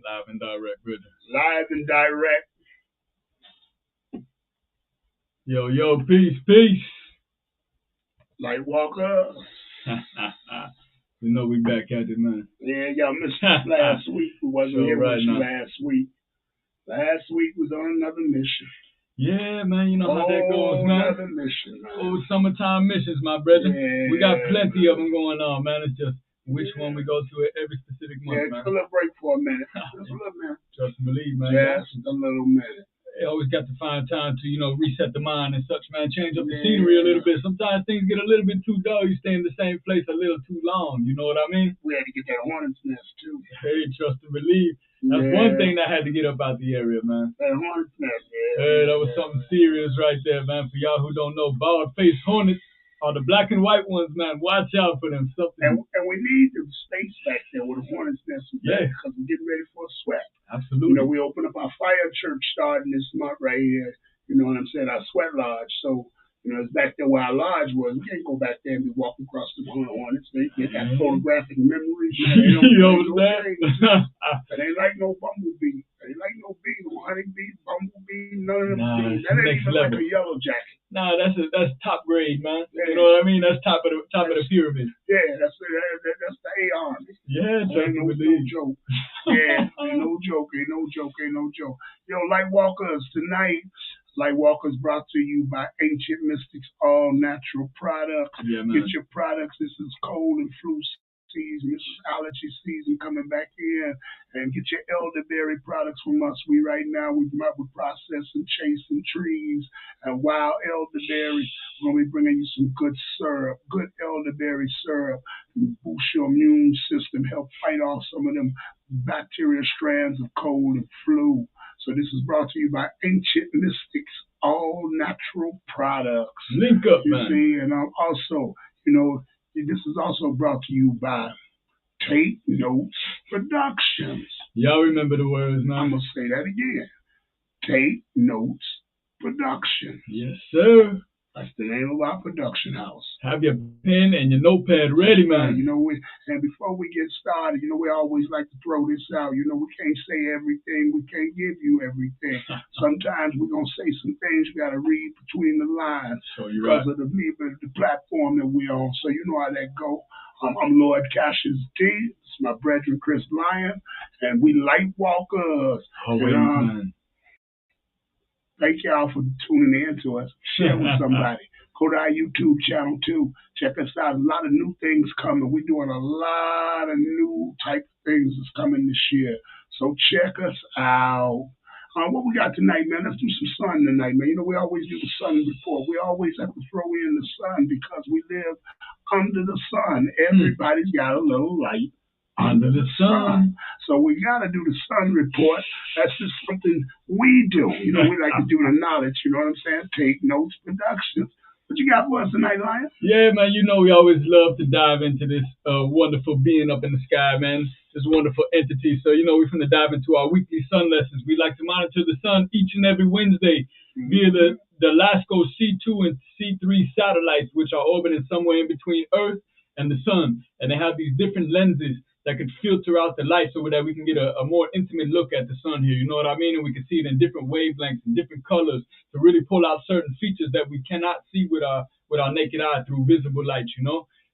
Live and direct, brother. Live and direct. Yo, peace. Lightwalkers. You know we back at it, man. Yeah, y'all missed us last week. We wasn't here with you last week. Last week was on another mission. Yeah, man, you know how that goes, man. Another mission, man. Old summertime missions, my brother. Yeah, we got plenty of them going on, man. It's just which one we go to at every specific month, man. Just a little break for a minute. Just a little minute. Trust and believe, man. Just a little minute. They always got to find time to, reset the mind and such, man. Change up the scenery a little bit. Sometimes things get a little bit too dull. You stay in the same place a little too long. You know what I mean? We had to get that hornet's nest, too. Hey, trust and believe. That's one thing that had to get up out the area, man. That hornet's nest, Hey, that was something serious right there, man. For y'all who don't know, bald-faced hornets are the black and white ones, man. Watch out for them. And we need the space back there with the hornet's nest. Yeah. Because we're getting ready for a sweat. Absolutely. We open up our fire church starting this month right here. You know what I'm saying? Our sweat lodge. So, it's back there where our lodge was. We can't go back there and be walking across the hornets. They got photographic memories. You understand? It ain't like no bumblebee. It ain't like no bee, no honeybee, bumblebee, none of them bees. That ain't even like a yellow jacket. Nah, that's top grade, man. Yeah. You know what I mean? That's top of the pyramid. Yeah, that's the A army. Yeah, ain't no joke. Yeah, ain't no joke. Yo, Lightwalkers tonight. Lightwalkers brought to you by Ancient Mystics All Natural Products. Yeah, man. Get your products. This is cold and flu season. This is allergy season coming back in. And get your elderberry products from us. We processing, chasing trees and wild elderberries. We're going to be bringing you some good syrup, good elderberry syrup. Boost your immune system, help fight off some of them bacterial strands of cold and flu. So this is brought to you by Ancient Mystics All Natural Products. Link up, man. See, and also, this is also brought to you by Take Notes Productions. Y'all remember the words, man. I'm going to say that again. Take Notes Productions. Yes, sir. That's the name of our production house. Have your pen and your notepad ready, man. And before we get started, we always like to throw this out. We can't say everything. We can't give you everything. Sometimes we're going to say some things you got to read between the lines because of the platform that we're on. So you know how that go. I'm Lord Cassius D. It's my brethren Chris Lyon, and we Lightwalkers. Man. Thank y'all for tuning in to us. Share with somebody. Go to our YouTube channel too. Check us out. A lot of new things coming. We're doing a lot of new type of things that's coming this year. So check us out. What we got tonight, man? Let's do some sun tonight, man. We always do the sun report. We always have to throw in the sun because we live under the sun. Everybody's got a little light under the sun. So we got to do the sun report. That's just something we do. We like to do the knowledge, you know what I'm saying? Take Notes Productions. What you got for us tonight, Lion? Yeah, man, we always love to dive into this wonderful being up in the sky, man. This wonderful entity. So, we're going to dive into our weekly sun lessons. We like to monitor the sun each and every Wednesday via the LASCO C2 and C3 satellites, which are orbiting somewhere in between Earth and the sun. And they have these different lenses that could filter out the light so that we can get a more intimate look at the sun here. You know what I mean? And we can see it in different wavelengths and different colors to really pull out certain features that we cannot see with our naked eye through visible light,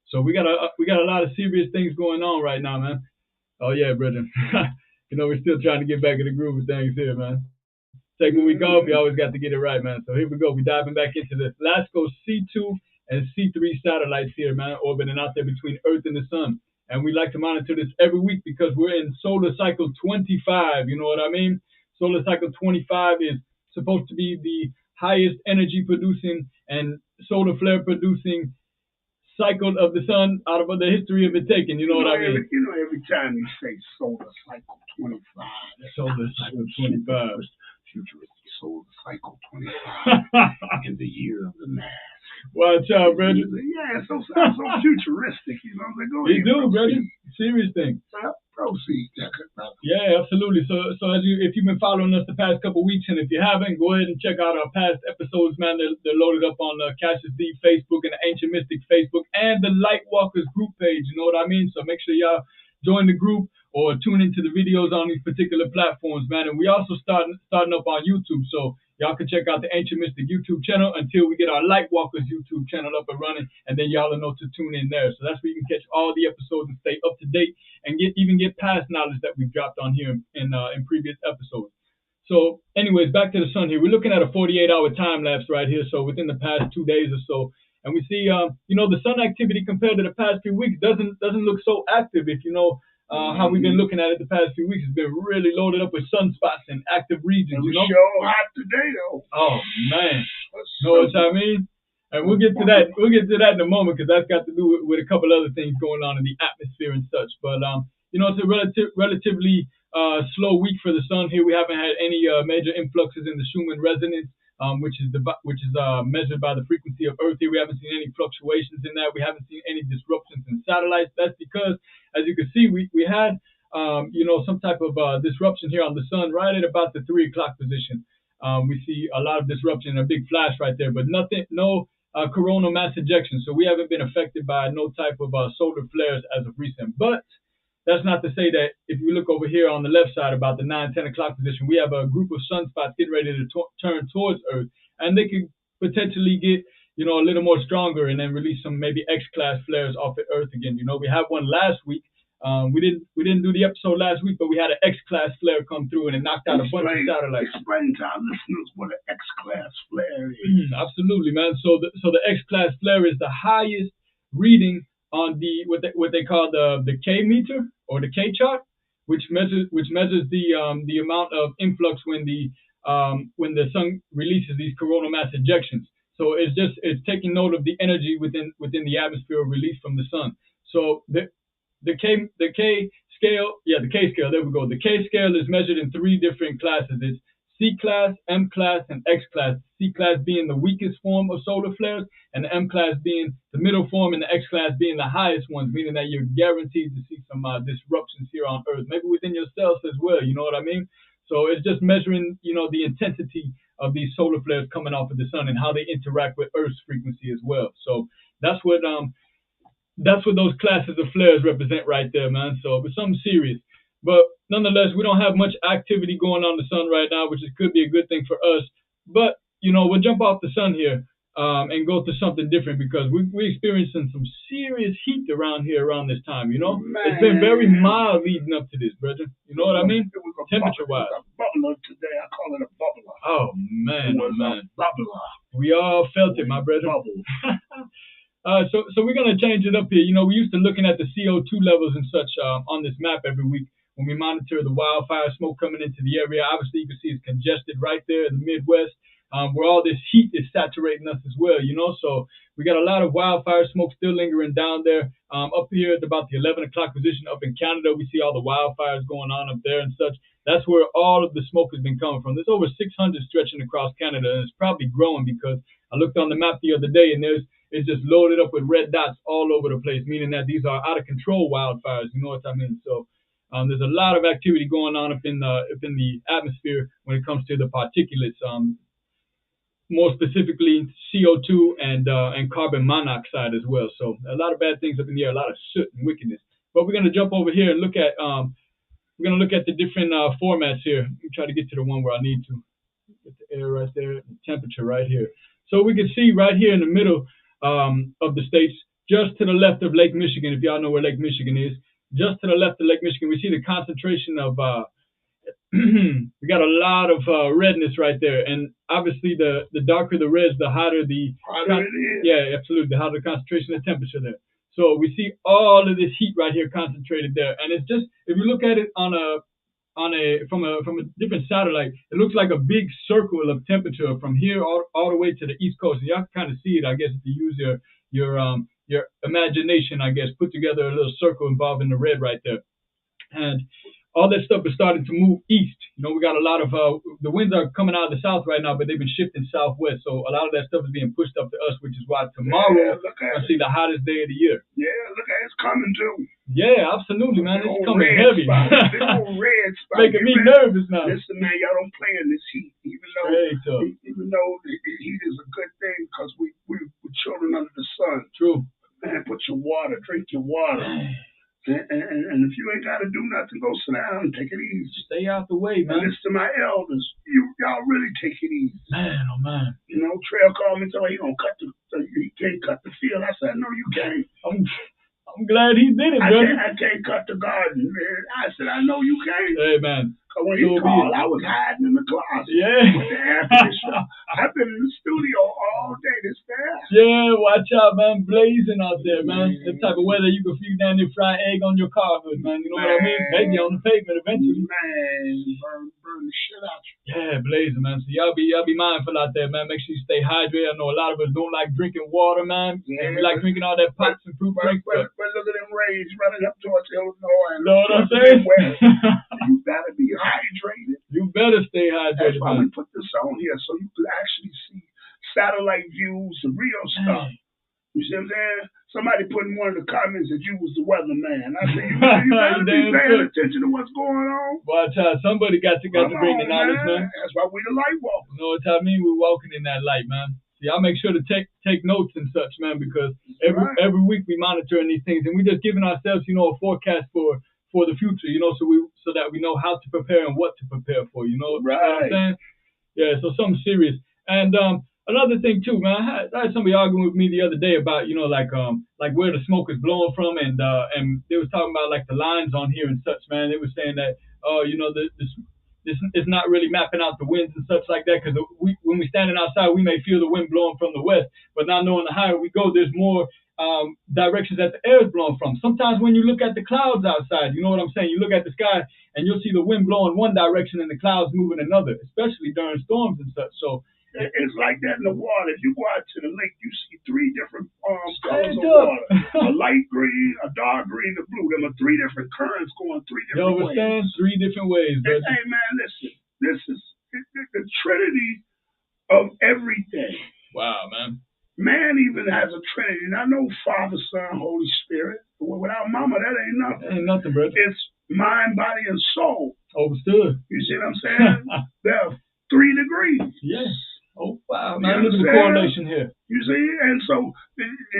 So we got a lot of serious things going on right now, man. Oh yeah, brother. We're still trying to get back in the groove of things here, man. Take a week off, you always got to get it right, man. So here we go. We're diving back into this LASCO C2 and C3 satellites here, man, orbiting out there between Earth and the sun. And we like to monitor this every week because we're in solar cycle 25. You know what I mean? Solar cycle 25 is supposed to be the highest energy producing and solar flare producing cycle of the sun out of the history of it taken. You know what I mean? Every time you say solar cycle 25. Solar cycle 25. Futuristic solar cycle 25 in the year of the man. Watch out, brother. Yeah, it sounds so futuristic, Go ahead, do, brother. Serious thing. Proceed. Yeah, absolutely. So if you've been following us the past couple of weeks, and if you haven't, go ahead and check out our past episodes, man. They're loaded up on the Cassius D Facebook and the Ancient Mystics Facebook and the Lightwalkers group page. You know what I mean? So make sure y'all join the group. or tune into the videos on these particular platforms, man. And we also starting up on YouTube, so y'all can check out the Ancient Mystic YouTube channel until we get our Lightwalkers YouTube channel up and running, and then y'all will know to tune in there. So that's where you can catch all the episodes and stay up to date and get past knowledge that we've dropped on here in previous episodes. So, anyways, back to the sun here. We're looking at a 48-hour time lapse right here. So within the past 2 days or so, and we see, the sun activity compared to the past few weeks doesn't look so active. If you know how we've been looking at it the past few weeks, it's been really loaded up with sunspots and active regions. You know, sure hot today though. Oh man, know what I mean? And we'll get to that. We'll get to that in a moment because that's got to do with a couple other things going on in the atmosphere and such. But it's a relatively slow week for the sun here. We haven't had any major influxes in the Schumann resonance, which is measured by the frequency of Earth here. We haven't seen any fluctuations in that. We haven't seen any disruptions in satellites. That's because, as you can see, we had some type of disruption here on the sun right at about the 3 o'clock position. We see a lot of disruption and a big flash right there, but no coronal mass ejection. So we haven't been affected by no type of solar flares as of recent. But that's not to say that if you look over here on the left side about the 9-10 o'clock position, we have a group of sunspots getting ready to turn towards Earth, and they could potentially get a little more stronger and then release some maybe X-class flares off of Earth again. We had one last week. We didn't do the episode last week, but we had an X-class flare come through and it knocked out a bunch of satellites. Explain to our listeners what an X-class flare is. Absolutely, man. So the X-class flare is the highest reading on the what they call the K meter or the K chart, which measures the amount of influx when the sun releases these coronal mass ejections. So it's taking note of the energy within the atmosphere released from the sun. So the K scale, the K scale, there we go. The K scale is measured in 3 different classes. It's C class, M class, and X class. C class being the weakest form of solar flares, and the M class being the middle form, and the X class being the highest ones, meaning that you're guaranteed to see some disruptions here on Earth, maybe within yourself as well. You know what I mean? So it's just measuring, the intensity of these solar flares coming off of the sun and how they interact with Earth's frequency as well. So that's what those classes of flares represent right there, man. So it's something serious. But nonetheless, we don't have much activity going on the sun right now, which could be a good thing for us. But, we'll jump off the sun here and go to something different because we're experiencing some serious heat around here around this time, Man. It's been very mild leading up to this, brother. You know what I mean? Temperature-wise. It was a bubbler today. I call it a bubbler. Oh, man. It was a bubbler. We all felt it, my brother. So we're going to change it up here. We used to looking at the CO2 levels and such on this map every week when we monitor the wildfire smoke coming into the area. Obviously, you can see it's congested right there in the Midwest where all this heat is saturating us as well, So we got a lot of wildfire smoke still lingering down there. Up here at about the 11 o'clock position up in Canada, we see all the wildfires going on up there and such. That's where all of the smoke has been coming from. There's over 600 stretching across Canada, and it's probably growing because I looked on the map the other day, and it's just loaded up with red dots all over the place, meaning that these are out of control wildfires. You know what I mean? So there's a lot of activity going on up in the atmosphere when it comes to the particulates, more specifically CO2 and carbon monoxide as well. So a lot of bad things up in the air, a lot of soot and wickedness. But we're gonna jump over here and look at the different formats here. Let me try to get to the one where I need to. Get the air right there, the temperature right here. So we can see right here in the middle of the states, just to the left of Lake Michigan, if y'all know where Lake Michigan is, just to the left of Lake Michigan, we see the concentration of, we got a lot of redness right there. And obviously the darker the reds, the hotter it is. Yeah, absolutely, the hotter the concentration of temperature there. So we see all of this heat right here concentrated there. And it's just, if you look at it from a different satellite, it looks like a big circle of temperature from here all the way to the East Coast. And y'all can kind of see it, I guess, if you use your imagination, I guess, put together a little circle involving the red right there. And all that stuff is starting to move east. We got a lot of, the winds are coming out of the south right now, but they've been shifting southwest. So a lot of that stuff is being pushed up to us, which is why tomorrow we'll see the hottest day of the year. Yeah, look at it's coming too. Yeah, absolutely, man. It's coming heavy. Red spot. Making me nervous now. Listen, man, y'all don't play in this heat, even though the heat is a good thing because we're children under the sun. True. Man, drink your water. And if you ain't got to do nothing, go sit down and take it easy. Stay out the way, And man. listen to my elders. Y'all really take it easy. Man, oh man. You know, Trail called me and said, he gonna he can't cut the field. I said, no, you can't. I'm glad he did it, brother. I can't cut the garden, man. I said, I know you can't. Hey, man. Cause when he called, I was hiding in the closet. Yeah. With the air conditioner. I've been in the studio all day this fast. Yeah, watch out, man. Blazing out there, man. The type of weather you can feed down there fried egg on your car hood, man. You know what I mean? Maybe on the pavement eventually. Man, burn the shit out you. Yeah, blazing, man. So y'all be mindful out there, man. Make sure you stay hydrated. I know a lot of us don't like drinking water, man. Yeah, and we like drinking all that pots and fruit drinks. But look at them rays running up towards Illinois. You know what I'm saying? You gotta be hydrated. You better stay hydrated. That's why we put this on here, so you can actually see satellite views, the real stuff. You see what I'm saying? Somebody put in one of the comments that you was the weatherman. I said, you better be paying attention to what's going on. Watch out. Somebody got to bring the knowledge, man. That's why we the Lightwalkers. You know what I mean? We're walking in that light, man. See, I'll make sure to take notes and such, man, because every week we monitoring these things, and we just giving ourselves, you know, a forecast for the future, you know, so that we know how to prepare and what to prepare for, you know what I'm saying? Yeah, so something serious. And another thing too, man, I had somebody arguing with me the other day about, you know, like where the smoke is blowing from, and they was talking about like the lines on here and such, man. They were saying that, you know, this is not really mapping out the winds and such like that, because when we're standing outside, we may feel the wind blowing from the west, but not knowing the higher we go, there's more directions that the air is blowing from. Sometimes when you look at the clouds outside, you know what I'm saying? You look at the sky and you'll see the wind blowing one direction and the clouds moving another, especially during storms and such. So it's like that in the water. If you go out to the lake, you see three different colors of water: a light green, a dark green, a blue. There are three different currents going three different ways. You understand? 3 different ways, brother. Hey man, listen. This is the trinity of everything. Wow, man. Man even has a trinity. And I know Father, Son, Holy Spirit. But without Mama, that ain't nothing. That ain't nothing, brother. It's mind, body, and soul. Overstood. You see what I'm saying? There are 3 degrees. Yes. Oh, wow, man. Look at the correlation here. You see? And so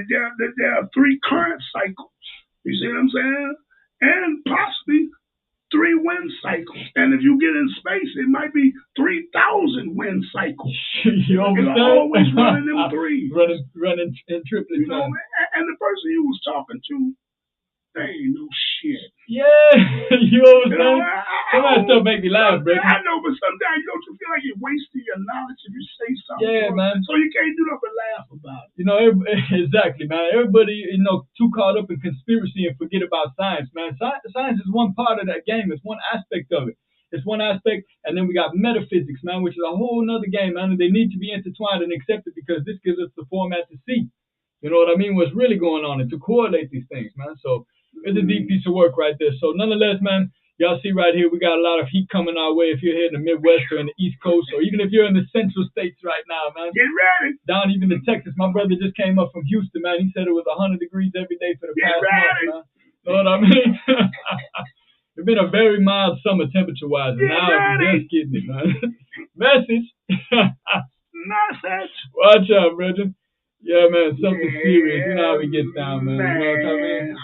there are 3 current cycles. You see what I'm saying? And possibly 3 wind cycles. And if you get in space, it might be 3,000 wind cycles. You understand? Always running them 3. Running in triplets. You know, and the person you was talking to, they ain't no shit. Yeah, you understand? Some of that stuff make me laugh, bro. I know, but sometimes don't you feel like you're wasting your knowledge if you say something? Yeah, man. So you can't do nothing but laugh about it. You know, exactly, man. Everybody, you know, too caught up in conspiracy and forget about science, man. Science is one part of that game. It's one aspect of it. It's one aspect, and then we got metaphysics, man, which is a whole nother game, man. And they need to be intertwined and accepted because this gives us the format to see. You know what I mean? What's really going on and to correlate these things, man. So it's a deep piece of work right there. So nonetheless, man, y'all see right here, we got a lot of heat coming our way if you're here in the Midwest or in the East Coast, or even if you're in the Central States right now, man. Get ready. Down even to Texas. My brother just came up from Houston, man. He said it was 100 degrees every day for the past month, man. Know what I mean? It's been a very mild summer temperature-wise, and now it's just getting it, man. Message. Message. Watch out, brother. Yeah, man, something serious. You know how we get down, man. You know what I mean?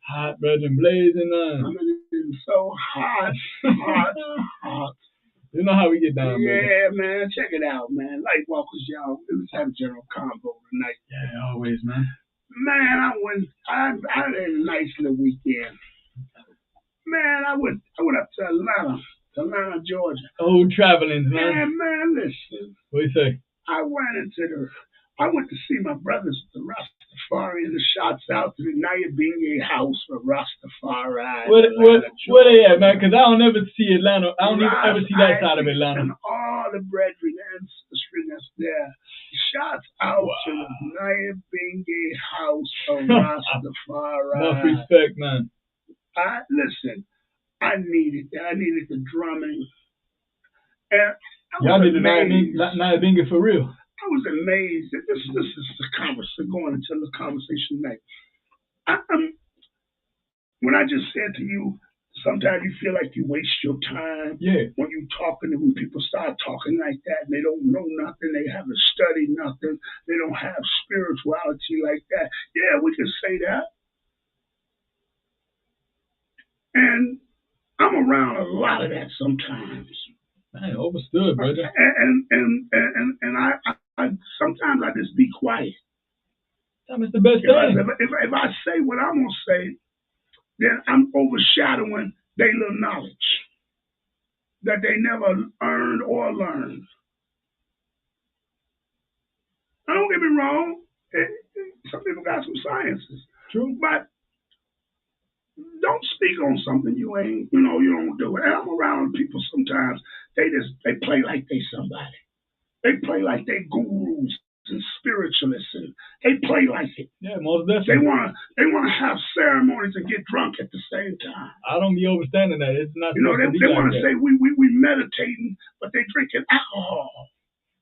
Hot, brother, blazing on. It's so hot. You know how we get down, brother. Yeah, man. Check it out, man. Lightwalkers, y'all. Let's have a general combo tonight. Yeah, always, man. Man, I had a nice little weekend. Man, I went up to Atlanta, Georgia. Oh, traveling, man. Yeah, man, listen. What do you say? I went to see my brothers, the Rastafari, and the shots out to the Nyabingi house for Rastafari. Where they at, man? Because I don't ever see Atlanta. I don't even ever see that side of Atlanta. And all the brethren and sisters that's there. Shots out to the Nyabingi house of Rastafari. Enough respect, man. Listen, I needed that. I needed the drumming. And y'all did the Nyabingi for real. I was amazed that this is the conversation going into the conversation tonight. When I just said to you, sometimes you feel like you waste your time when you talking, and when people start talking like that, and they don't know nothing, they haven't studied nothing, they don't have spirituality like that. Yeah, we can say that. And I'm around a lot of that sometimes. Man, overstood, brother. And I sometimes I just be quiet. It's the best If I, thing. if I say what I'm gonna say, then I'm overshadowing their little knowledge that they never earned or learned. Now, don't get me wrong. Some people got some sciences, True. but don't speak on something you ain't, you don't do it. And I'm around people sometimes. They play like they somebody. They play like they gurus and spiritualists, and they play like it. Yeah, most They definitely. wanna have ceremonies and get drunk at the same time. I don't be overstanding that. It's not supposed to be They like want to that. say we meditating, but they drinking alcohol.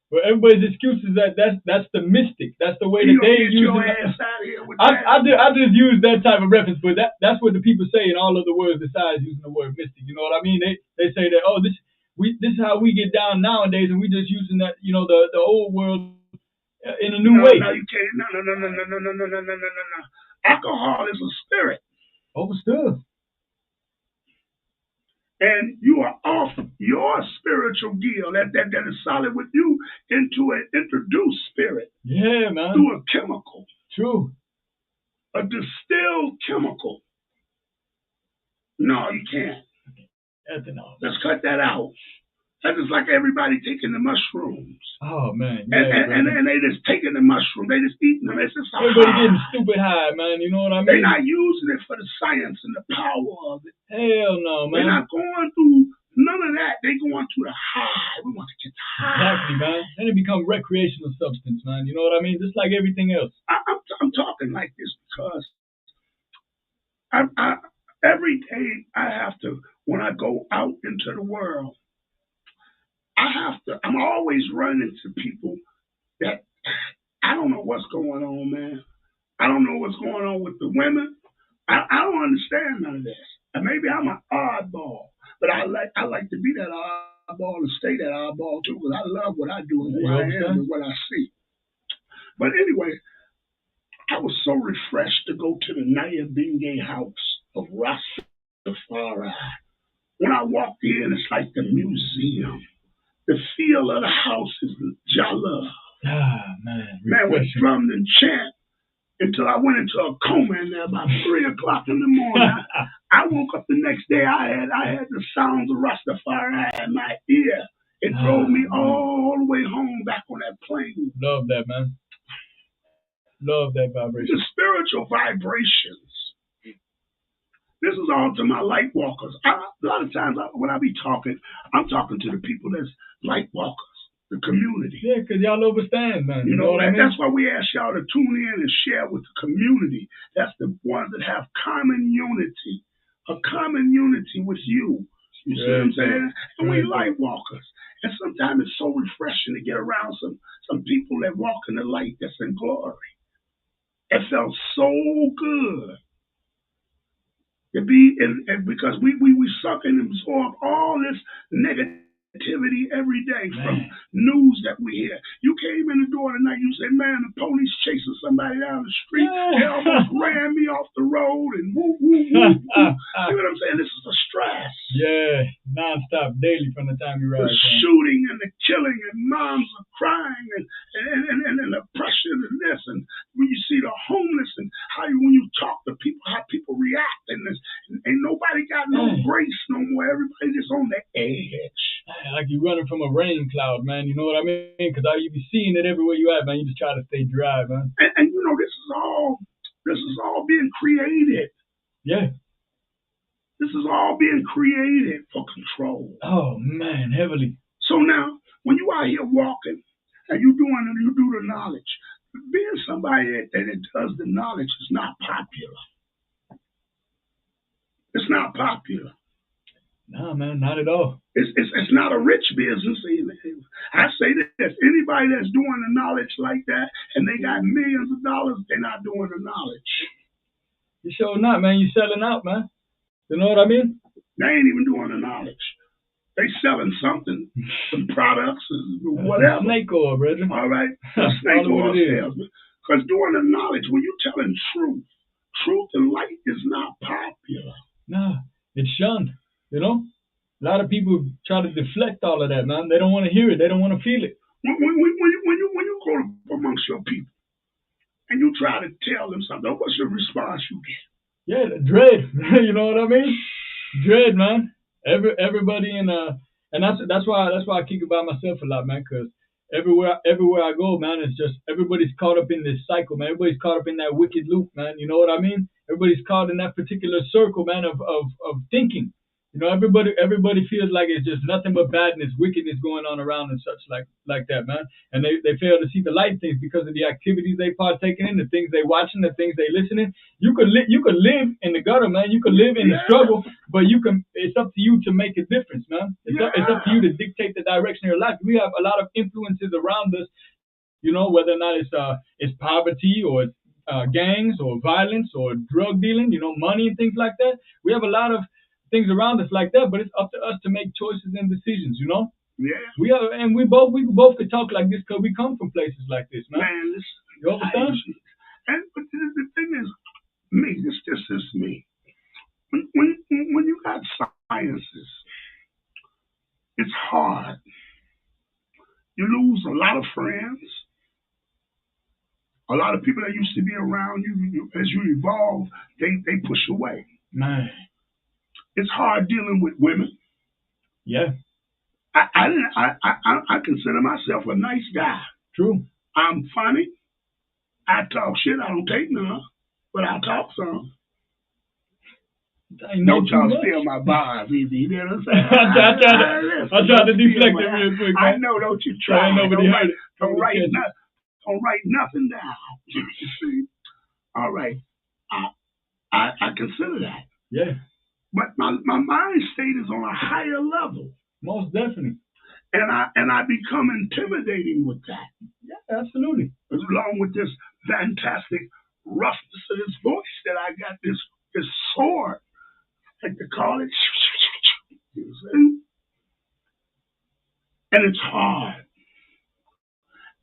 But everybody's excuse is that's the mystic. That's the way You that gonna they get use your it. ass out of here with that. I just use that type of reference, but that's what the people say in all other words besides using the word mystic. You know what I mean? They say that this is how we get down nowadays, and we just using that the old world in a new way. No, you can't. No. Alcohol is a spirit, Overstood. and you are off your spiritual gear that is solid with you into an introduced spirit. Yeah, man. Through a chemical. True. A distilled chemical. No, you can't. Let's cut that out. That's just like everybody taking the mushrooms. Oh man, yeah, and they just taking the mushroom. They just eating them. It's just everybody getting stupid high, man. You know what I mean? They're not using it for the science and the power of it. Hell no, man. They're not going through none of that. They going through the high. We want to get high. Exactly, man. Then it become recreational substance, man. You know what I mean? Just like everything else. I'm talking like this because every day I have to, when I go out into the world, I'm always running into people that I don't know what's going on, man. I don't know what's going on with the women. I don't understand none of this. And maybe I'm an oddball, but I like to be that oddball and stay that oddball too, because I love what I do and who I am and what I see. But anyway, I was so refreshed to go to the Naya Bingay house of Rastafari. When I walked in, it's like the museum. The feel of the house is Jala. Ah, man. Man, we drummed and chant until I went into a coma in there about 3 o'clock in the morning. I woke up the next day. I had the sounds of Rastafari in my ear. It drove me all the way home back on that plane. Love that, man. Love that vibration. The spiritual vibrations. This is all to my light walkers. A lot of times when I be talking, I'm talking to the people that's light walkers, the community. Yeah, because y'all overstand, man. You know what I mean? That's why we ask y'all to tune in and share with the community. That's the ones that have common unity, a common unity with you. You see what I'm saying? And we light walkers. And sometimes it's so refreshing to get around some people that walk in the light that's in glory. It felt so good. To be because we suck and absorb all this negativity every day from news that we hear. You came in the door tonight, you said, man, the police chasing somebody down the street. They almost ran me off the road and woo, woo, woo, woo. See what I'm saying? This is a stress. Yeah, nonstop, daily from the time you ride. The shooting and the killing and moms are crying and oppression and this. And when you see the homeless and when you talk to people, how people react and this. Ain't nobody got no grace no more. Everybody just on the edge. Like you running from a rain cloud, man. You know what I mean? Because you be seeing it everywhere you at, man. You just try to stay dry, man. And this is all being created. Yeah. This is all being created for control. Oh man, heavily. So now, when you out here walking and you do the knowledge, being somebody that does the knowledge is not popular. It's not popular. No, man, not at all. It's not a rich business either. I say this: anybody that's doing the knowledge like that and they got millions of dollars, they're not doing the knowledge. You sure not, man. You selling out, man. You know what I mean? They ain't even doing the knowledge. They selling something, some products, whatever. Snake oil, brother. All right, snake oil salesman. Because doing the knowledge, when you're telling truth and light is not popular. No. It's shunned. You know, a lot of people try to deflect all of that, man. They don't want to hear it. They don't want to feel it. When you go amongst your people and you try to tell them something, what's the response you get? Yeah, dread. You know what I mean? Dread, man. Everybody in and that's why I kick it by myself a lot, man. Cause everywhere I go, man, it's just everybody's caught up in this cycle, man. Everybody's caught up in that wicked loop, man. You know what I mean? Everybody's caught in that particular circle, man, of thinking. You know, everybody feels like it's just nothing but badness, wickedness going on around and such like that, man. And they fail to see the light things because of the activities they partaking in, the things they watching, the things they listening. You could live in the gutter, man. You could live in the struggle, but you can. It's up to you to make a difference, man. It's up to you to dictate the direction of your life. We have a lot of influences around us, you know, whether or not it's poverty or it's gangs or violence or drug dealing, you know, money and things like that. We have a lot of things around us like that, but it's up to us to make choices and decisions, you know. Yeah. We both could talk like this because we come from places like this, man. Man, listen, You understand? but the thing is, me, this is me. When you got sciences, it's hard. You lose a lot of friends, a lot of people that used to be around you. As you evolve, they push away. Man. It's hard dealing with women. Yeah. I consider myself a nice guy. True. I'm funny. I talk shit. I don't take none, but I talk some. Don't y'all steal my bars, easy. You know what I'm saying? I tried to deflect it real quick. I know. Don't you try? Nobody heard it. Don't write nothing down. You see? All right. I consider that. Yeah. But my mind state is on a higher level. Most definitely. And I become intimidating with that. Yeah, absolutely. Along with this fantastic roughness of this voice that I got, this sword, like they call it. You see? And it's hard.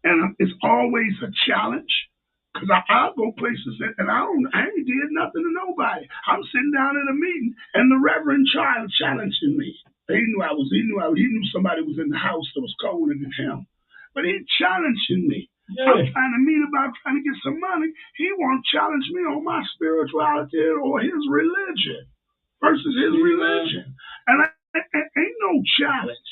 And it's always a challenge. Because I'll go places and I ain't did nothing to nobody. I'm sitting down in a meeting and the Reverend Child challenging me. He knew somebody was in the house that was colder than him. But he challenging me. Yeah. I'm trying to meet about trying to get some money. He won't challenge me on my spirituality or his religion versus his religion. And ain't no challenge.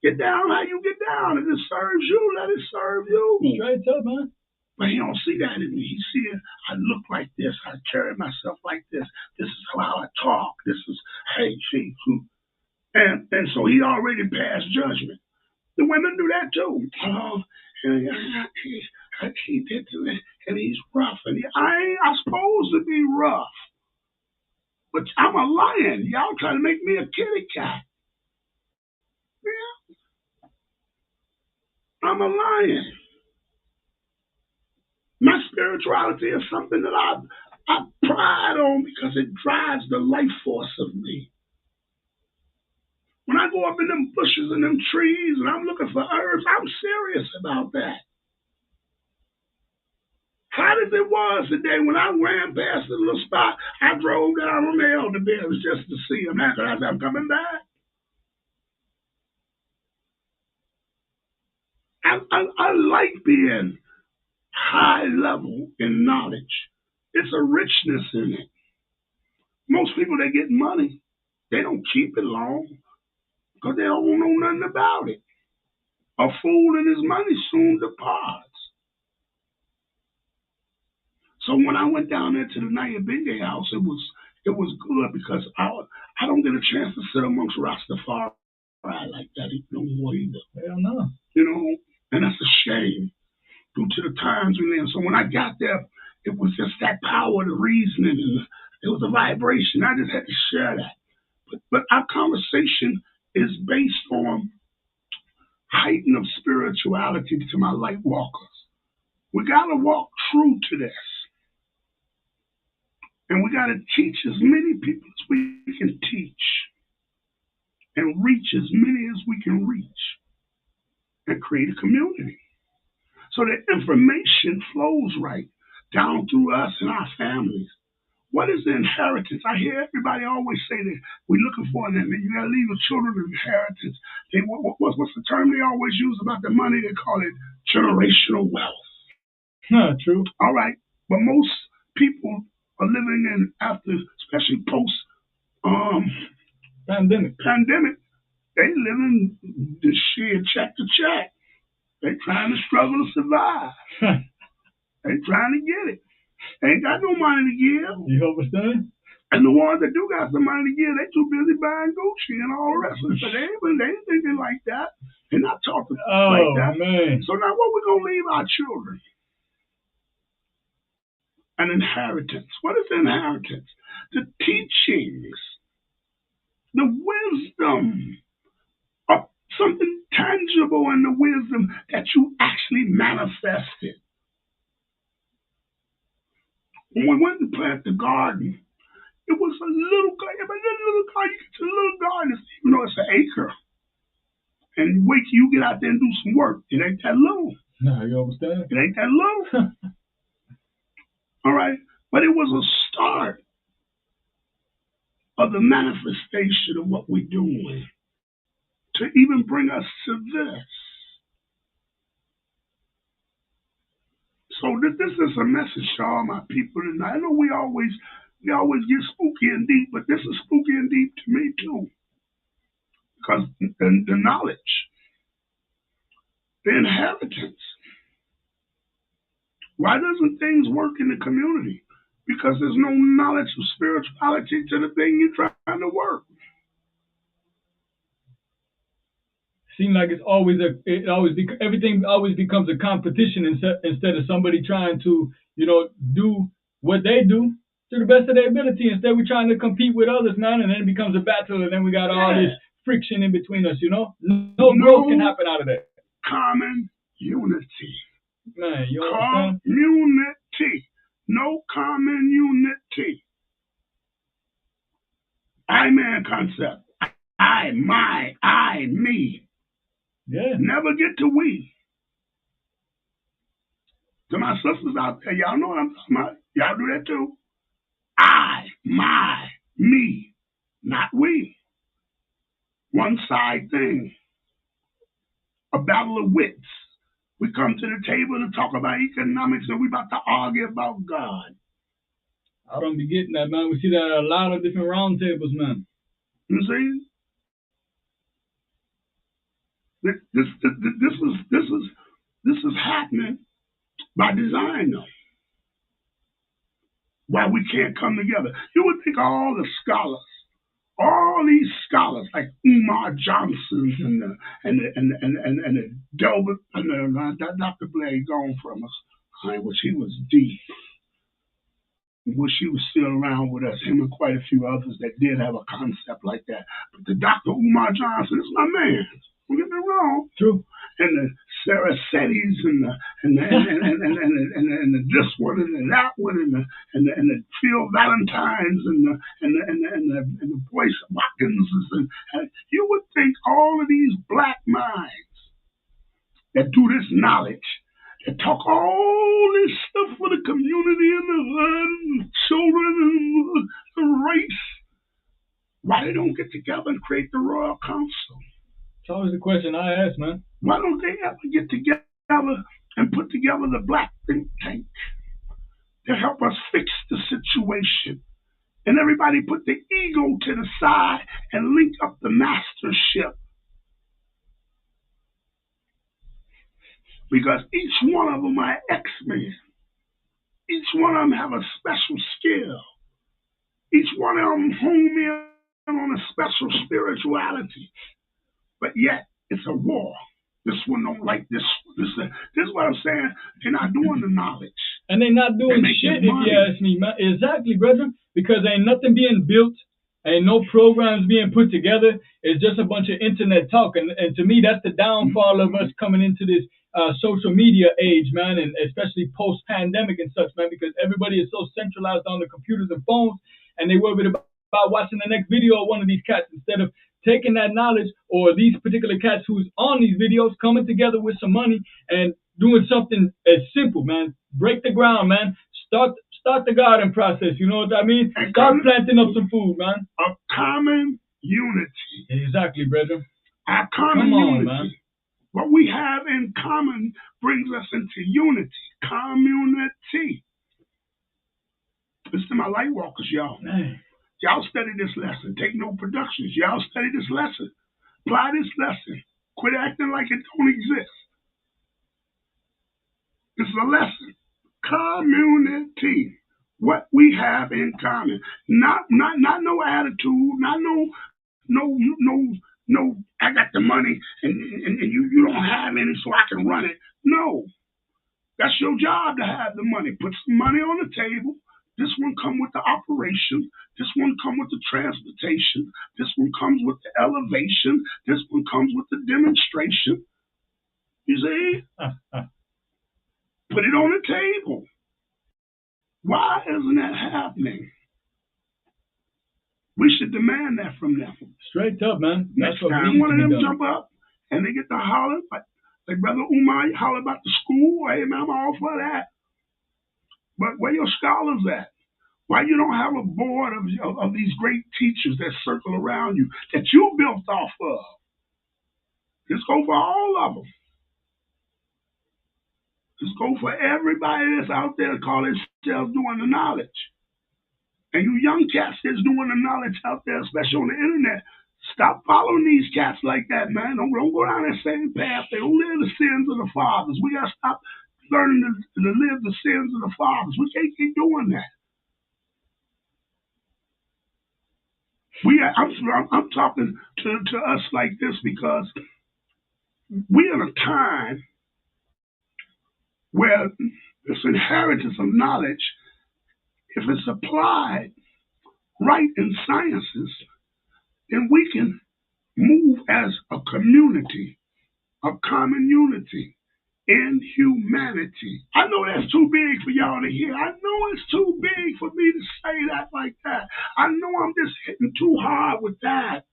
Get down how you get down. If it serves you, let it serve you. Straight up, man. But he don't see that in me. He sees I look like this. I carry myself like this. This is how I talk. This is, hey, see. And so he already passed judgment. The women do that too. Oh, he did this, and he's rough. And I'm supposed to be rough. But I'm a lion. Y'all trying to make me a kitty cat. Yeah. I'm a lion. My spirituality is something that I pride on because it drives the life force of me. When I go up in them bushes and them trees and I'm looking for herbs, I'm serious about that. Hot as it was today when I ran past the little spot, I drove down on the elderberries just to see them. After I said, I'm coming back. I like being high level in knowledge. It's a richness in it. Most people that get money, they don't keep it long because they don't know nothing about it. A fool and his money soon departs. So when I went down there to the Naya Benge house, it was good because I don't get a chance to sit amongst Rastafari like that no more either. Hell no. You know, and that's a shame due to the times we live. So when I got there, it was just that power, the reasoning, and it was a vibration. I just had to share that. But our conversation is based on heighten of spirituality to my Lightwalkers. We got to walk true to this. And we got to teach as many people as we can teach and reach as many as we can reach and create a community so that information flows right down through us and our families. What is the inheritance? I hear everybody always say that we're looking for an inheritance. You got to leave the children an inheritance. What's the term they always use about the money? They call it generational wealth. True. All right. But most people are living in, after, especially post um, pandemic, they living the shit check to check. They trying to struggle to survive. They trying to get it. They ain't got no money to give. You understand? And the ones that do got some money to give, they too busy buying Gucci and all the rest of it. So they ain't thinking like that. They're not talking like that. Man. So now what we gonna leave our children? An inheritance. What is inheritance? The teachings, the wisdom of something tangible in the wisdom that you actually manifested. When we went and planted the garden, it was a little garden. You get to a little garden, even though it's an acre. And wait till you get out there and do some work. It ain't that little. No, you understand? It ain't that little. All right. But it was a start of the manifestation of what we're doing to even bring us to this. So this is a message to all my people tonight. I know we always get spooky and deep, but this is spooky and deep to me too. Because the knowledge, the inheritance. Why doesn't things work in the community? Because there's no knowledge of spirituality to the thing you're trying to work. Seems like everything always becomes a competition instead of somebody trying to, do what they do to the best of their ability. Instead, we're trying to compete with others, man, and then it becomes a battle, and then we got all this friction in between us, No growth can happen out of that. Common unity. Man, you understand? Community. No common unity. I man concept. I, my, I, me. Yeah. Never get to we. To my sisters out there, y'all know what I'm talking about. Y'all do that too. I, my, me, not we. One side thing. A battle of wits. We come to the table to talk about economics and we about to argue about God. I don't be getting that, man. We see that at a lot of different round tables, man. You see? This is happening by design, though. Why we can't come together? You would think all these scholars like Umar Johnson and the Delbert and Dr. Blair gone from us. I wish he was deep. I wish he was still around with us. Him and quite a few others that did have a concept like that. But the Dr. Umar Johnson is my man. Don't get me wrong. True. And the Sarah Setties and the this one and that one and the Phil Valentines and the Boyce Watkins and you would think all of these black minds that do this knowledge, that talk all this stuff for the community and the hood and the children and the race, why they don't get together and create the Royal Council? It's always the question I ask, man. Why don't they ever get together and put together the black think tank to help us fix the situation? And everybody put the ego to the side and link up the mastership. Because each one of them are X-Men. Each one of them have a special skill. Each one of them home in on a special spirituality. But yet, it's a war. This one don't like this. This is what I'm saying. They're not doing the knowledge. And they're not doing shit, if you ask me. Exactly, brethren. Because ain't nothing being built. Ain't no programs being put together. It's just a bunch of internet talk. And to me, that's the downfall of us coming into this social media age, man, and especially post-pandemic and such, man, because everybody is so centralized on the computers and phones, and they worry about watching the next video of one of these cats instead of taking that knowledge or these particular cats who's on these videos coming together with some money and doing something as simple, man. Break the ground, man. Start Start the garden process. You know what I mean? And Start planting up some food, man. A common unity. Exactly, brother. Our common Come on, unity. man. What we have in common brings us into unity. Community. Listen to my Lightwalkers, y'all. Man. Y'all study this lesson. Take no productions. Y'all study this lesson. Apply this lesson. Quit acting like it don't exist. This is a lesson. Community. What we have in common. Not no attitude. Not no. I got the money and you don't have any, so I can run it. No, that's your job to have the money. Put some money on the table. This one come with the operation. This one come with the transportation. This one comes with the elevation. This one comes with the demonstration. You see? Put it on the table. Why isn't that happening? We should demand that from them. Straight up, man. Next time one of them jump up and they get to holler, like Brother Umar, you holler about the school. Hey, man, I'm all for that. But where your scholars at? Why you don't have a board of these great teachers that circle around you that you built off of? Just go for all of them. Just go for everybody that's out there that call themselves doing the knowledge. And you young cats that's doing the knowledge out there, especially on the internet, stop following these cats like that, man. Don't go down that same path. They don't live the sins of the fathers. We got to stop learning to live the sins of the fathers. We can't keep doing that. I'm talking to us like this because we're in a time where this inheritance of knowledge, if it's applied right in sciences, then we can move as a community, a common unity in humanity. I know that's too big for y'all to hear. I know it's too big for me to say that like that. I know I'm just hitting too hard with that.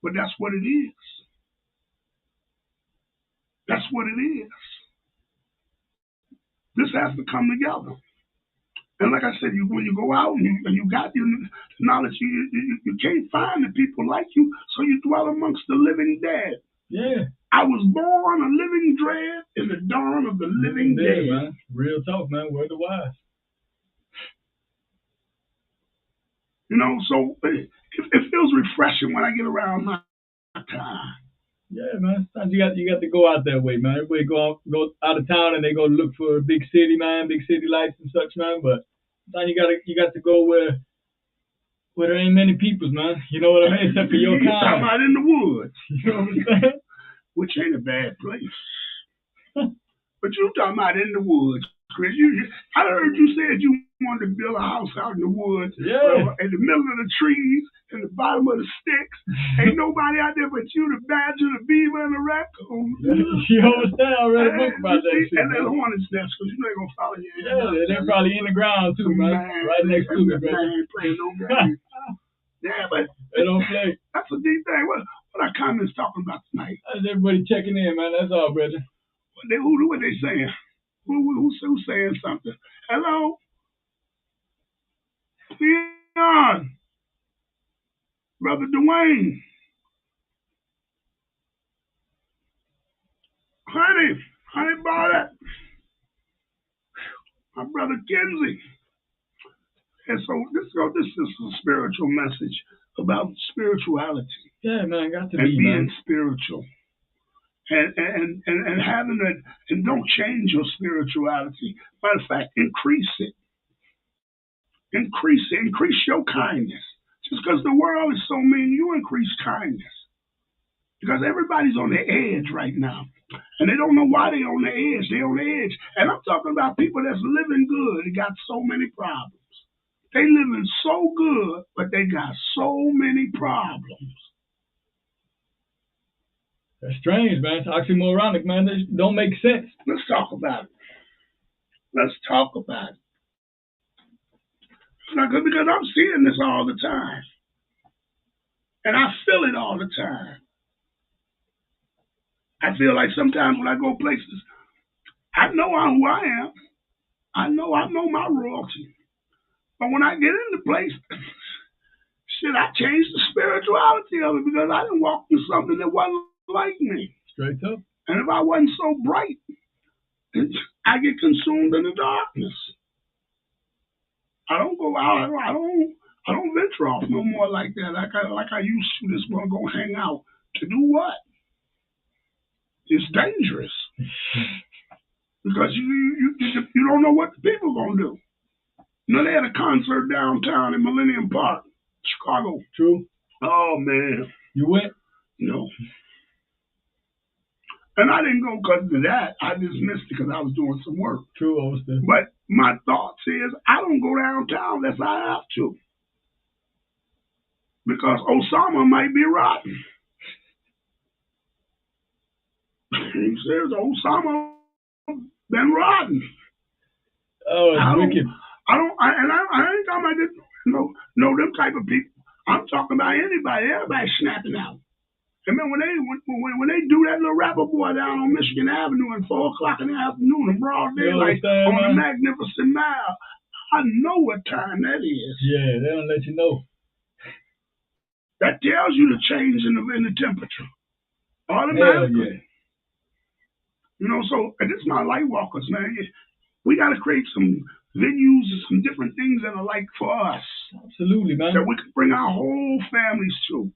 But that's what it is. That's what it is. This has to come together. And like I said, when you go out and you got your knowledge, you can't find the people like you, so you dwell amongst the living dead. Yeah. I was born a living dread in the dawn of the living dead. Man. Real talk, man. Word of wise. You know, so it feels refreshing when I get around my time. Yeah, man. Sometimes you got to go out that way, man. Everybody go out of town and they go look for a big city, man, big city lights and such, man. But sometimes you got to go where there ain't many people, man. You know what I mean? Except for your kind. Talking about in the woods. You know what I'm saying? Which ain't a bad place. But you talking about in the woods, Chris. I heard you said you wanted to build a house out in the woods. Yeah. In the middle of the trees, in the bottom of the sticks. Ain't nobody out there but you, the badger, the beaver, and the raccoon. You understand? I read a book about that shit. And then hornet's nest, because you know they're going to follow you. Yeah, they're probably in the ground too, man. Right next to me, brother. Ain't playing no game. Yeah, but they don't play. That's a deep thing. What our comments talking about tonight? That's everybody checking in, man. That's all, brother. What they saying? Who's saying something? Hello? Leon. Brother Dwayne. Honey Barrett. My brother Kenzie. And so this is a spiritual message about spirituality. Yeah, man, got to and be, being man. Spiritual. And having it, and don't change your spirituality. Matter of fact, increase it. Increase your kindness. Just because the world is so mean, you increase kindness. Because everybody's on the edge right now. And they don't know why they're on the edge. They're on the edge. And I'm talking about people that's living good. They got so many problems. They living so good, but they got so many problems. That's strange, man. It's oxymoronic, man. It don't make sense. Let's talk about it. Let's talk about it. It's not good because I'm seeing this all the time. And I feel it all the time. I feel like sometimes when I go places, I know who I am. I know my royalty. But when I get into place, shit, I changed the spirituality of it because I didn't walk through something that wasn't like me. Straight up. And if I wasn't so bright, I get consumed in the darkness. I don't go out. I don't venture off no more like that. Like I used to. Just want to go hang out. To do what? It's dangerous because you don't know what the people gonna do. You know, they had a concert downtown in Millennium Park, Chicago. True. Oh man. You went? No. And I didn't go because of that. I dismissed it because I was doing some work. True, I was there. But my thoughts is I don't go downtown unless I have to. Because Osama might be rotten. He says Osama been rotten. Oh, it's wicked. I ain't talking about this, no them type of people. I'm talking about anybody. Everybody snapping out. And man, when they do that little rapper boy down on Michigan Avenue at 4:00 in the afternoon in broad daylight on the Magnificent Mile, I know what time that is. Yeah, they don't let you know. That tells you the change in the temperature. Automatically. Yeah. You know, so and this is my Lightwalkers, man. We got to create some venues and some different things that are like for us. Absolutely, man. That we can bring our whole families to.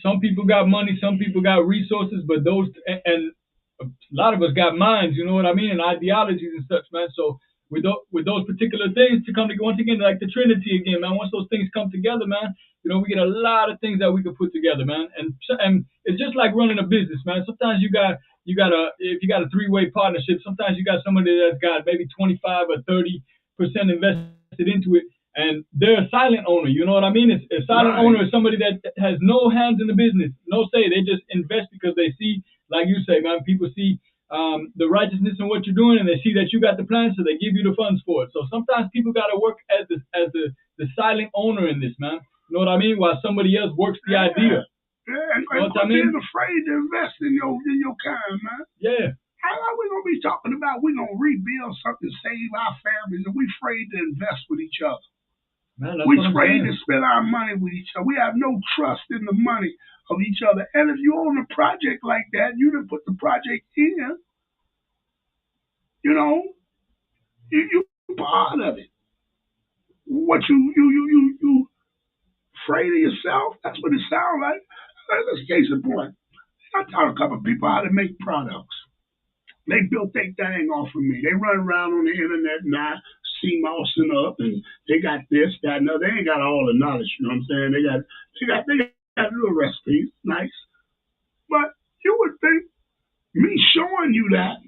Some people got money, some people got resources, but those and a lot of us got minds, you know what I mean, and ideologies and such, man. So with those particular things to come together, once again, like the Trinity again, man. Once those things come together, man, you know, we get a lot of things that we can put together, man. And it's just like running a business, man. Sometimes if you got a three-way partnership, sometimes you got somebody that's got maybe 25 or 30% invested into it, and they're a silent owner. You know what I mean? A silent owner is somebody that has no hands in the business, no say. They just invest because they see, like you say, man, people see the righteousness in what you're doing, and they see that you got the plan, so they give you the funds for it. So sometimes people got to work as the silent owner in this, man. You know what I mean? While somebody else works the idea. Yeah, and you know what I mean? Being afraid to invest in your kind, man. Yeah. How we gonna be talking about we gonna rebuild something, save our families, and we afraid to invest with each other? Man, we're afraid to spend our money with each other. We have no trust in the money of each other. And if you own a project like that, you didn't put the project in. You know, you part of it. What you afraid of yourself? That's what it sounds like. Let's case in point. I taught a couple of people how to make products. They built their thing off of me. They run around on the internet now, CMOSing up, and they got this, that, and other. They ain't got all the knowledge. You know what I'm saying? They got little recipes, nice. But you would think me showing you that,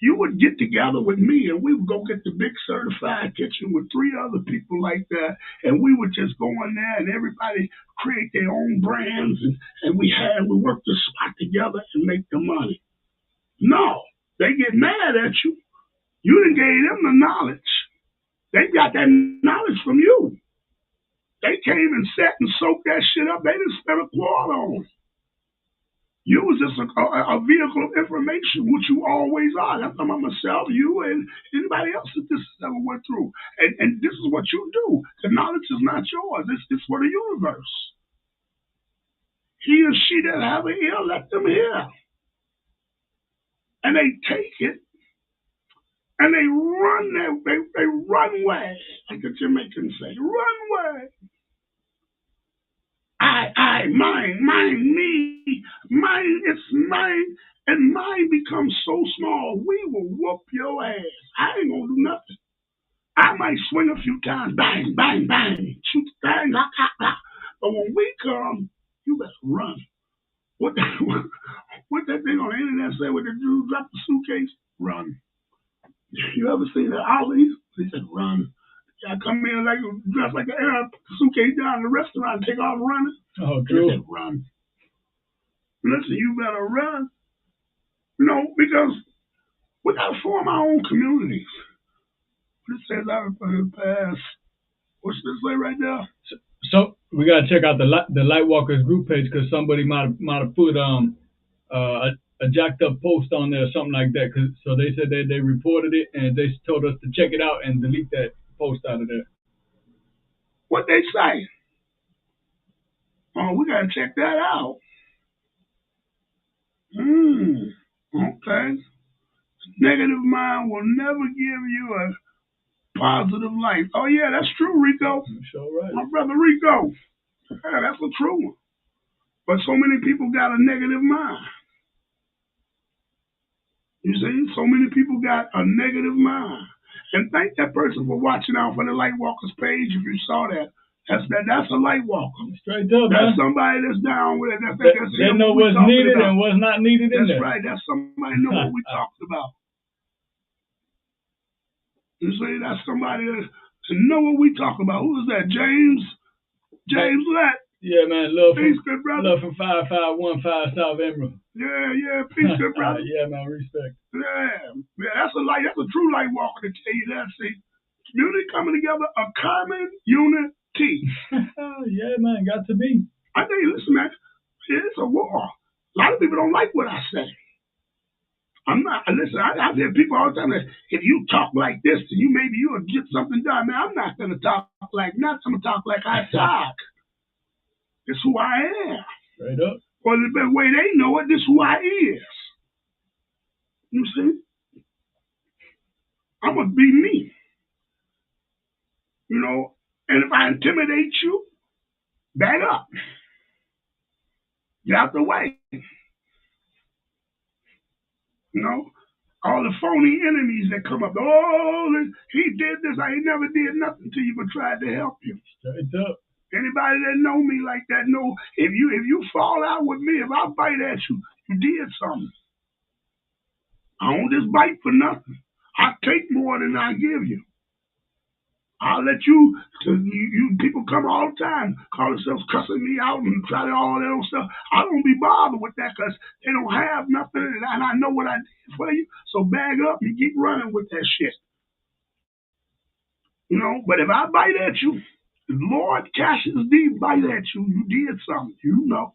you would get together with me and we would go get the big certified kitchen with 3 other people like that, and we would just go in there and everybody create their own brands, and we work the spot together and make the money. No, they get mad at you. You done gave them the knowledge. They got that knowledge from you. They came and sat and soaked that shit up. They didn't spend a quarter on it. You was just a vehicle of information, which you always are. That's about myself, you, and anybody else that this ever went through. And this is what you do. The knowledge is not yours. It's for the universe. He or she that have an ear, let them hear. And they take it, and they run they run away, like the Jamaicans say, run away. Mine, me, mine, it's mine, and mine becomes so small, we will whoop your ass. I ain't gonna do nothing. I might swing a few times, bang, bang, bang, shoot, bang, knock, knock, knock. But when we come, you better run. What that thing on the internet say when the dude dropped the suitcase? Run. You ever seen the Ollie's? They said run. I come in like dressed like an Arab, suitcase down in the restaurant and take off running. Oh, true. They said run. Listen, you better run. You know, because we gotta form our own communities. What it says out of the past. What's this say right there? So we gotta check out the Lightwalkers group page because somebody might have put a a jacked up post on there or something like that. So they said they reported it and they told us to check it out and delete that post out of there. What they say? Oh, we gotta check that out. Okay. Negative mind will never give you a positive life. Oh yeah, that's true, Rico. Sure right. My brother Rico. Yeah, that's a true one. But so many people got a negative mind. You see, so many people got a negative mind. And thank that person for watching out for the Lightwalkers page. If you saw that, that's a Lightwalker. Straight up, that's man. somebody that's down with it. They know what's needed and what's not needed in there. That's right. That's somebody know what we talking about. You see, that's somebody that know what we talking about. Who is that? James Lett. Yeah, man. Love peace, good brother. Love from 5515 South Emerald. Yeah. Peace, good brother. Yeah, man. Respect. Yeah. That's a true light walker to tell you that. See, community coming together, a common unity. Yeah, man. Got to be. I tell you, listen, man. It's a war. A lot of people don't like what I say. I'm not. Listen, I hear people all the time that if you talk like this, maybe you'll get something done. Man, I'm not gonna talk like nothing. I'm gonna talk like I talk. It's who I am. Straight up. Or the way they know it, this is who I is. You see? I'm gonna be me. You know, and if I intimidate you, back up. Get out the way. You know, all the phony enemies that come up. Oh, he did this. I ain't never did nothing to you but tried to help you. Straight up. Anybody that know me like that know if you fall out with me, if I bite at you, you did something. I don't just bite for nothing. I take more than I give you. I'll let you people come all the time, call themselves cussing me out and try to all that old stuff. I don't be bothered with that because they don't have nothing and I know what I did for you. So bag up and keep running with that shit. You know, but if I bite at you, the Lord Cassius D bite at you, you did something, you know.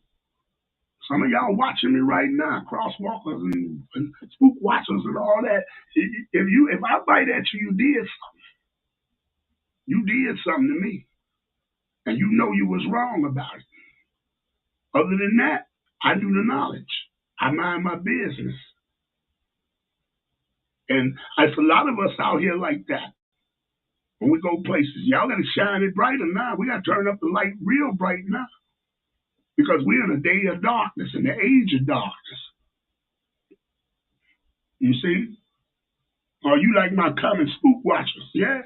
Some of y'all watching me right now, crosswalkers and spook watchers and all that. If I bite at you, you did something. You did something to me. And you know you was wrong about it. Other than that, I do the knowledge. I mind my business. And it's a lot of us out here like that. When we go places, y'all gotta shine it brighter now. We gotta turn up the light real bright now. Because we're in a day of darkness, in the age of darkness. You see? Or you like my common spook watchers? Yeah,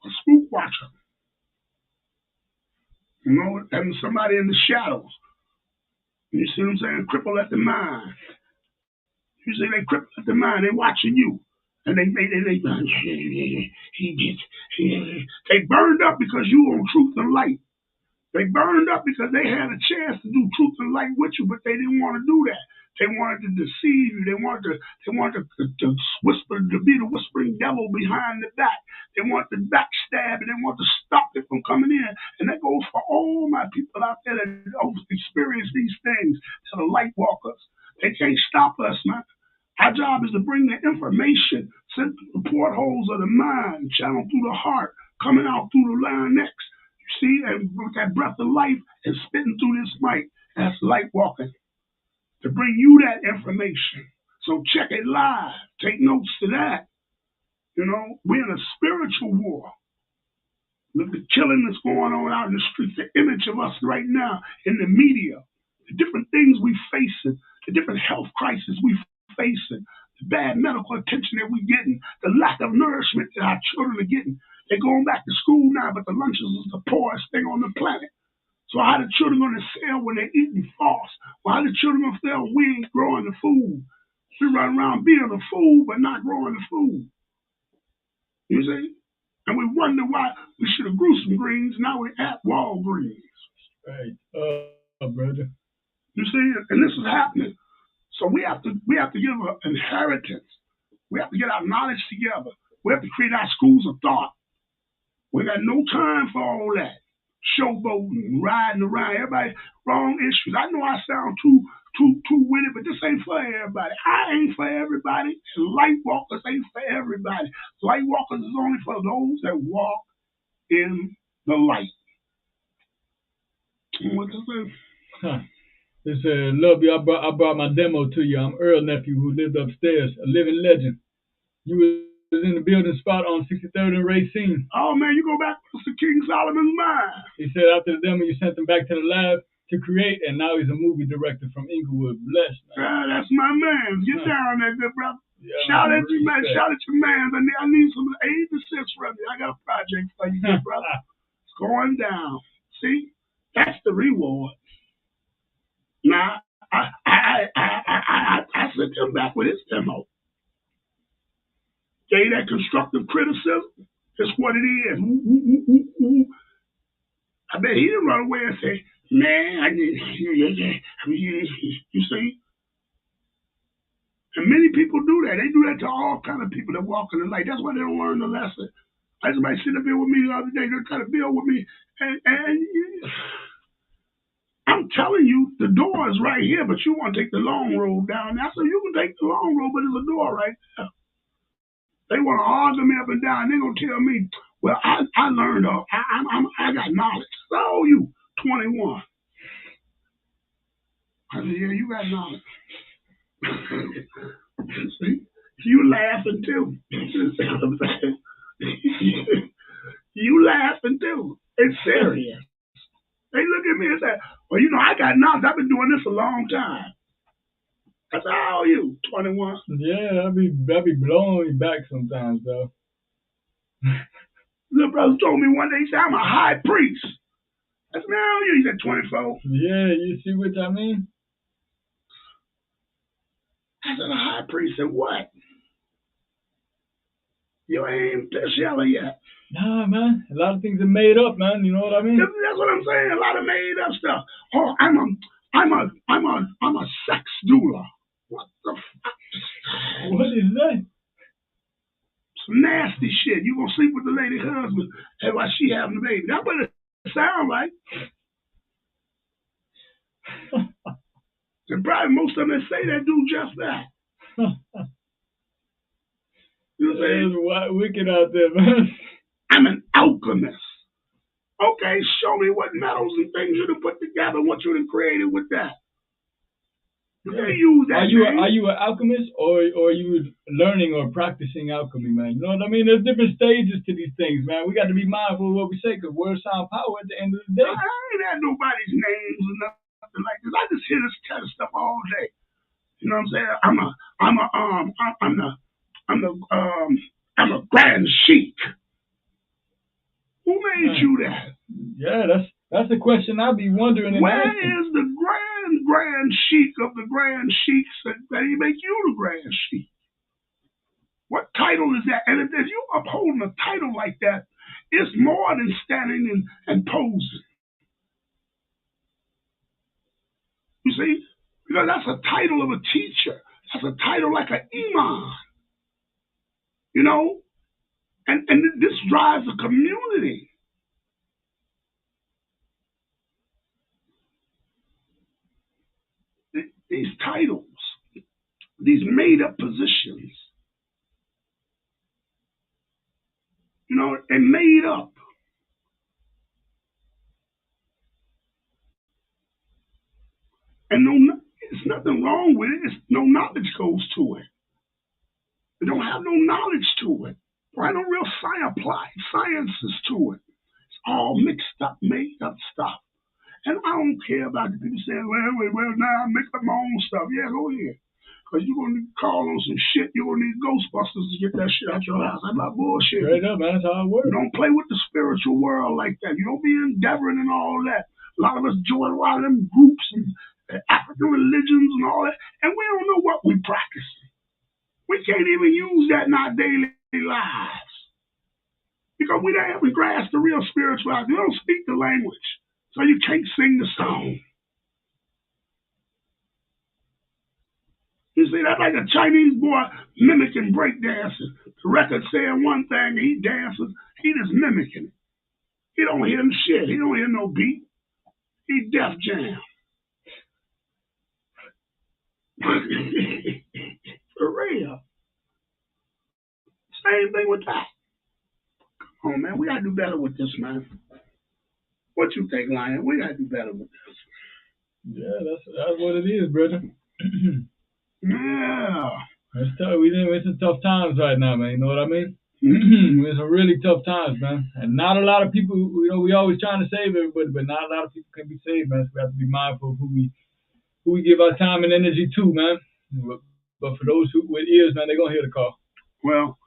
a spook watcher. You know, having somebody in the shadows. You see what I'm saying? Cripple at the mind. You see, they cripple at the mind. They watching you. And they burned up because you on truth and light. They burned up because they had a chance to do truth and light with you, but they didn't want to do that. They wanted to deceive you. They wanted to whisper, to be the whispering devil behind the back. They wanted to backstab and they wanted to stop it from coming in. And that goes for all my people out there that experience these things, to the light walkers. They can't stop us, man. Our job is to bring the information sent through the portholes of the mind, channeled through the heart, coming out through the larynx. You see, and with that breath of life and spitting through this mic. That's light walking. To bring you that information. So check it live. Take notes to that. You know, we're in a spiritual war. Look at the killing that's going on out in the streets, the image of us right now in the media, the different things we facing, the different health crises we facing, the bad medical attention that we're getting, the lack of nourishment that our children are getting. They're going back to school now, but the lunches is the poorest thing on the planet. So how the children going to sell when they're eating false? Well, how the children going to sell we ain't growing the food? We run around being the food, but not growing the food. You see? And we wonder why we should have grew some greens. Now we're at Walgreens. Right. Brother. You see? And this is happening. So we have to give an inheritance. We have to get our knowledge together. We have to create our schools of thought. We got no time for all that. Showboating, riding around, everybody, wrong issues. I know I sound too too with it, but this ain't for everybody. I ain't for everybody. Lightwalkers ain't for everybody. Lightwalkers is only for those that walk in the light. What to say? Huh. It said, love you. I brought my demo to you. I'm Earl nephew who lived upstairs, a living legend. You was in the building spot on 63rd and Racine. Oh man, you go back to King Solomon's mine. He said after the demo you sent him back to the lab to create, and now he's a movie director from Inglewood. Bless, man. That's my man. Get down there, good brother. Yeah, shout out to you, man. Shout out to your man. I need some 86 from you. I got a project for you, good brother. It's going down. See, that's the reward. Now, I sent him back with his demo. Gave that constructive criticism. That's what it is. I bet he didn't run away and say, man, you see? And many people do that. They do that to all kind of people that walk in the light. That's why they don't learn the lesson. I had somebody sit up here with me the other day. They're trying to build with me. And I'm telling you, the door is right here, but you want to take the long road down there. So you can take the long road, but there's a door right there. They want to argue me up and down. They're going to tell me, well, I learned, I got knowledge. So you, 21. I said, yeah, you got knowledge. See? You laughing too. You laughing too. It's serious. They look at me and say, well, you know, I got knowledge. I've been doing this a long time. I said, how old are you? 21. Yeah, I'll be blowing me back sometimes, though. Little brother told me one day, he said, I'm a high priest. I said, man, how old are you? He said, 24. Yeah, you see what I mean? I said, a high priest said, what? You ain't this yellow yet. Nah, man. A lot of things are made up, man. You know what I mean? That's what I'm saying. A lot of made up stuff. Oh, I'm a sex doula. What the fuck? What is that? Some nasty shit. You gonna sleep with the lady husband and while she having the baby. That's what it sound like. And probably most of them that say that do just that. You know what I'm saying? Wicked out there, man. I'm an alchemist. Okay, show me what metals and things you done put together, what you done created with that. You can't use that. Are you an alchemist or are you learning or practicing alchemy, man? You know what I mean? There's different stages to these things, man. We got to be mindful of what we say because words sound power at the end of the day. I ain't had nobody's names or nothing like this. I just hear this kind of stuff all day. You know what I'm saying? I'm a grand sheik. Who made you that? Yeah, that's the question I'll be wondering. Where is the grand sheik of the grand sheiks that he make you the grand sheik? What title is that? And if you upholding a title like that, it's more than standing and posing. You see? Because that's a title of a teacher. That's a title like an imam. You know? And this drives a community. These titles, these made-up positions, you know, they're made up. And there's nothing wrong with it. No knowledge goes to it. They don't have no knowledge to it. Right? No real applied sciences to it. It's all mixed up, made up stuff. And I don't care about the people saying, well, now I make up my own stuff. Yeah, go ahead. Because you're going to call on some shit. You're going to need Ghostbusters to get that shit out your house. That's not bullshit. Straight up, man. That's how it works. You don't play with the spiritual world like that. You don't be endeavoring and all that. A lot of us join a lot of them groups and African religions and all that. And we don't know what we practice. We can't even use that in our daily lives. Because we haven't grasped the real spirituality. We don't speak the language. So you can't sing the song. You see, that's like a Chinese boy mimicking breakdancing. The record saying one thing, he dances, he just mimicking it. He don't hear the shit. He don't hear no beat. He Def Jam. For real. Same thing with that. Oh man, we gotta do better with this, man. What you think, Lion? We gotta do better with this. Yeah, that's what it is, brother. Yeah. It's tough. We're in tough times right now, man. You know what I mean? We're in some really tough times, man. And not a lot of people. We always trying to save everybody, but not a lot of people can be saved, man. So we have to be mindful of who we give our time and energy to, man. But for those who with ears, man, they're gonna hear the call. Well,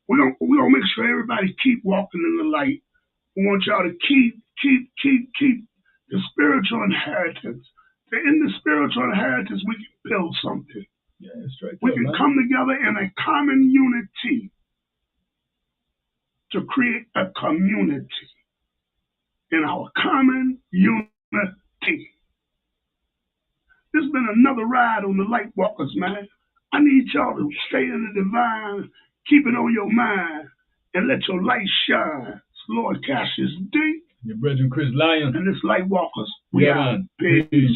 we gonna make sure everybody keep walking in the light. We want y'all to keep the spiritual inheritance. In the spiritual inheritance, we can build something. Yeah, straight We up, can man. come together in a common unity to create a community. In our common unity. This has been another ride on the Lightwalkers, man. I need y'all to stay in the divine, keep it on your mind, and let your light shine. It's Lord Cassius D. Your brother Chris Lyon. And this Lightwalkers. We Yeah, out. man. Peace.